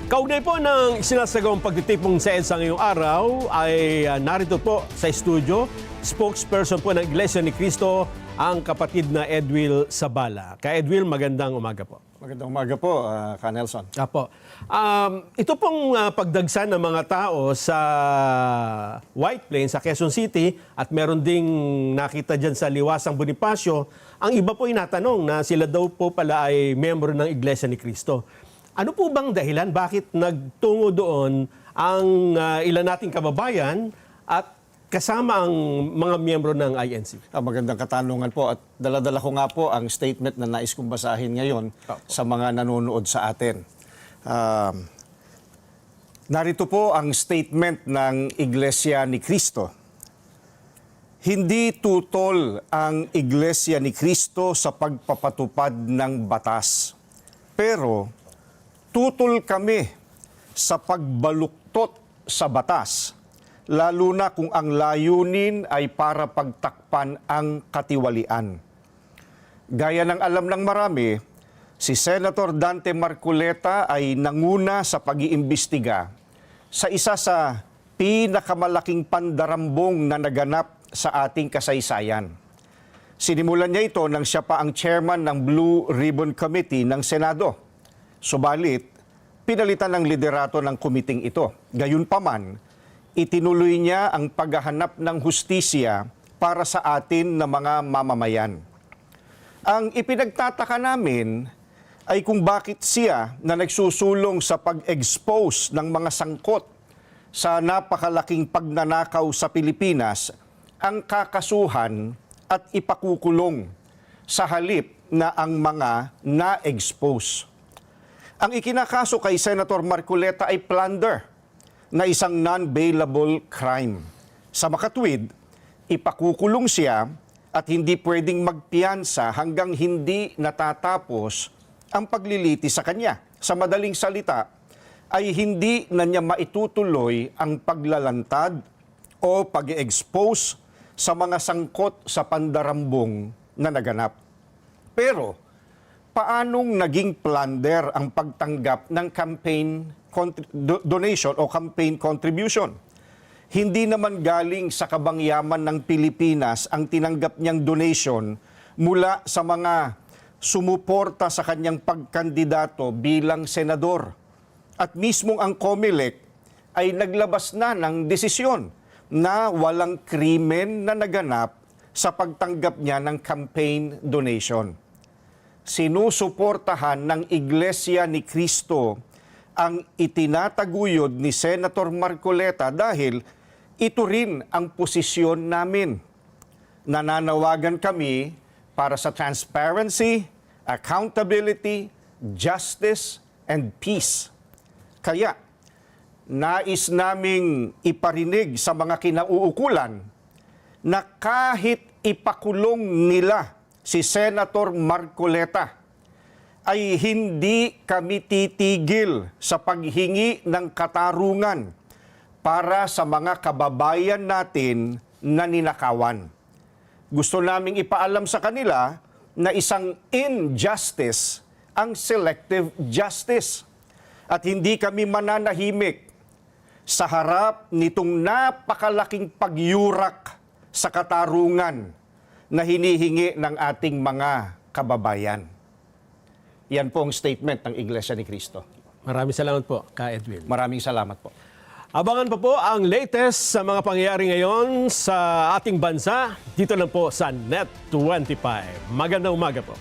Kaugnay po ng sinasagawang pagtitipong sa EDSA ngayong araw ay narito po sa studio, spokesperson po ng Iglesia ni Cristo, ang kapatid na Edwil Sabala. Kay Edwil, magandang umaga po. Magandang umaga po, Ka Nelson. Apo. Ito pong pagdagsa ng mga tao sa White Plains, sa Quezon City, at meron ding nakita dyan sa Liwasang Bonifacio, ang iba po inatanong na sila daw po pala ay miyembro ng Iglesia ni Cristo. Ano po bang dahilan? Bakit nagtungo doon ang ilan nating kababayan at kasama ang mga miyembro ng INC? Magandang katanungan po at dala-dala ko nga po ang statement na nais kong basahin ngayon sa mga nanonood sa atin. Narito po ang statement ng Iglesia ni Cristo. Hindi tutol ang Iglesia ni Cristo sa pagpapatupad ng batas, pero tutol kami sa pagbaluktot sa batas, lalo na kung ang layunin ay para pagtakpan ang katiwalian. Gaya ng alam ng marami, si Senator Dante Marcoleta ay nanguna sa pag-iimbestiga sa isa sa pinakamalaking pandarambong na naganap sa ating kasaysayan. Sinimulan niya ito nang siya pa ang chairman ng Blue Ribbon Committee ng Senado. Subalit, pinalitan ng liderato ng kumiting ito. Gayunpaman, itinuloy niya ang paghahanap ng hustisya para sa atin na mga mamamayan. Ang ipinagtataka namin ay kung bakit siya na nagsusulong sa pag-expose ng mga sangkot sa napakalaking pagnanakaw sa Pilipinas ang kakasuhan at ipakukulong sa halip na ang mga na-expose. Ang ikinakaso kay Senator Marcoleta ay plunder na isang non-bailable crime. Sa makatwid, ipakukulong siya at hindi pwedeng magpiyansa hanggang hindi natatapos ang pagliliti sa kanya. Sa madaling salita, ay hindi na niya maitutuloy ang paglalantad o pag-expose sa mga sangkot sa pandarambong na naganap. Pero, paanong naging plunder ang pagtanggap ng campaign donation o campaign contribution? Hindi naman galing sa kabangyaman ng Pilipinas ang tinanggap niyang donation mula sa mga sumuporta sa kanyang pagkandidato bilang senador. At mismong ang COMELEC ay naglabas na ng desisyon na walang krimen na naganap sa pagtanggap niya ng campaign donation. Sinusuportahan ng Iglesia ni Cristo ang itinataguyod ni Senator Marcoleta dahil ito rin ang posisyon namin. Nananawagan kami para sa transparency, accountability, justice, and peace. Kaya, nais naming iparinig sa mga kinauukulan na kahit ipakulong nila si Senator Marcoleta, ay hindi kami titigil sa paghingi ng katarungan para sa mga kababayan natin na ninakawan. Gusto naming ipaalam sa kanila na isang injustice ang selective justice at hindi kami mananahimik sa harap nitong napakalaking pagyurak sa katarungan na hinihingi ng ating mga kababayan. Yan po ang statement ng Iglesia ni Cristo. Maraming salamat po, Ka Edwil. Maraming salamat po. Abangan pa po ang latest sa mga pangyayari ngayon sa ating bansa dito lang po sa Net25. Magandang umaga po.